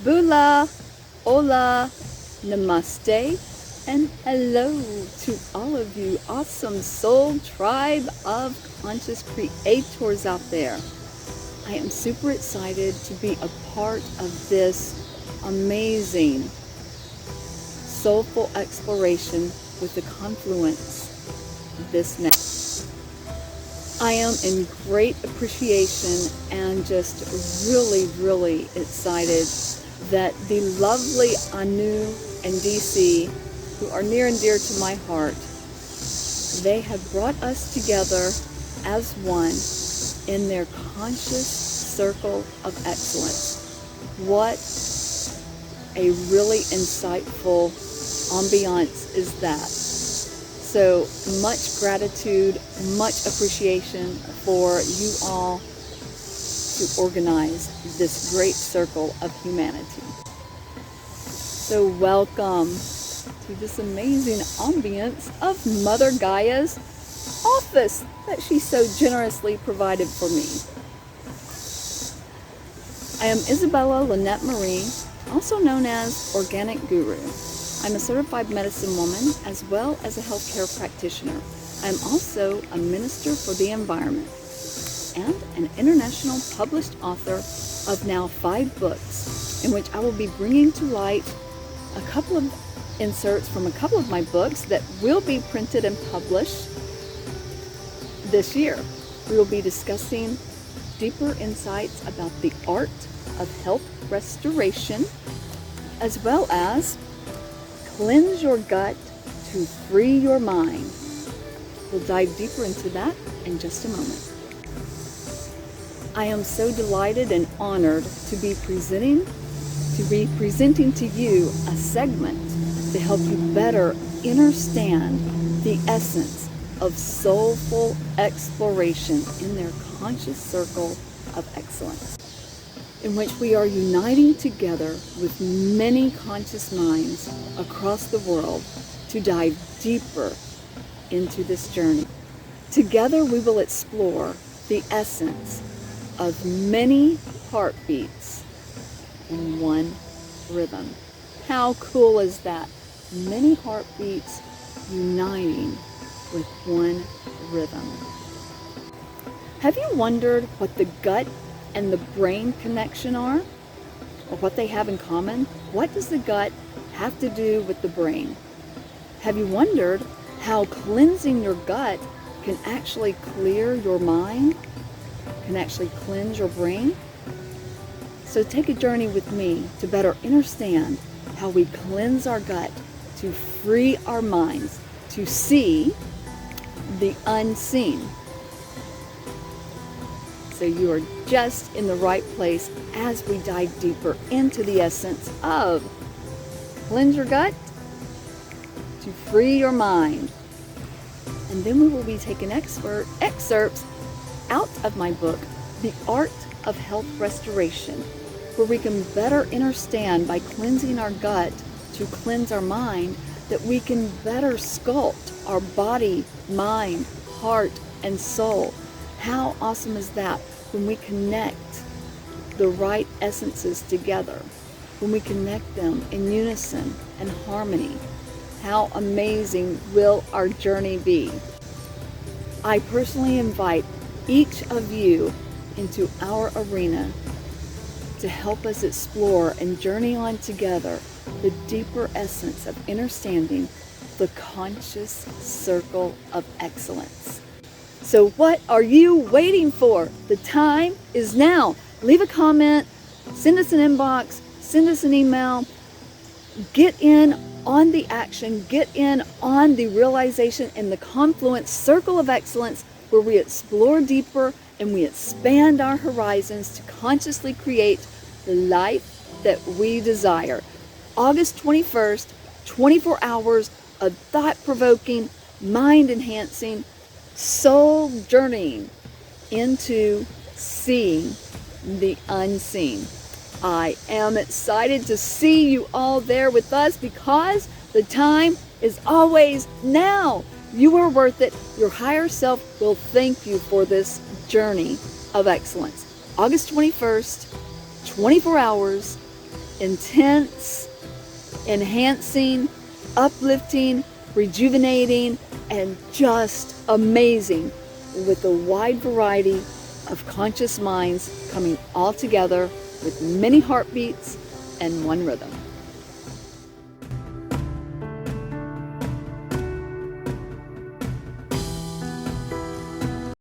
Bula, hola, namaste, and hello to all of you awesome soul tribe of conscious creators out there. I am super excited to be a part of this amazing soulful exploration with the confluence this next. I am in great appreciation and just really excited that the lovely Anu and DC, who are near and dear to my heart, they have brought us together as one in their conscious circle of excellence. What a really insightful ambiance is that. So much gratitude, much appreciation for you all to organize this great circle of humanity. So welcome to this amazing ambience of Mother Gaia's office that she so generously provided for me. I am Isabella Lynnette Marie, also known as Organic Guru. I'm a certified medicine woman as well as a healthcare practitioner. I'm also a minister for the environment and an international published author of now 5 books, in which I will be bringing to light a couple of inserts from a couple of my books that will be printed and published this year. We will be discussing deeper insights about the art of health restoration, as well as cleanse your gut to free your mind. We'll dive deeper into that in just a moment. I am so delighted and honored to be presenting to you a segment to help you better understand the essence of soulful exploration in their conscious circle of excellence, in which we are uniting together with many conscious minds across the world to dive deeper into this journey. Together we will explore the essence of many heartbeats in one rhythm. How cool is that? Many heartbeats uniting with one rhythm. Have you wondered what the gut and the brain connection are, or what they have in common? What does the gut have to do with the brain? Have you wondered how cleansing your gut can actually clear your mind, can actually cleanse your brain? So take a journey with me to better understand how we cleanse our gut to free our minds to see the unseen. So you are just in the right place as we dive deeper into the essence of cleanse your gut to free your mind. And then we will be taking excerpts out of my book, The Art of Health Restoration, where we can better understand by cleansing our gut to cleanse our mind that we can better sculpt our body, mind, heart, and soul. How awesome is that when we connect the right essences together, when we connect them in unison and harmony? How amazing will our journey be? I personally invite each of you into our arena to help us explore and journey on together the deeper essence of understanding the conscious circle of excellence. So what are you waiting for? The time is now. Leave a comment, send us an inbox, send us an email. Get in on the action, get in on the realization in the confluence circle of excellence, where we explore deeper and we expand our horizons to consciously create the life that we desire. August 21st, 24 hours of thought-provoking, mind-enhancing, soul journeying into seeing the unseen. I am excited to see you all there with us, because the time is always now. You are worth it. Your higher self will thank you for this journey of excellence. August 21st, 24 hours, intense, enhancing, uplifting, rejuvenating, and just amazing, with a wide variety of conscious minds coming all together with many heartbeats and one rhythm.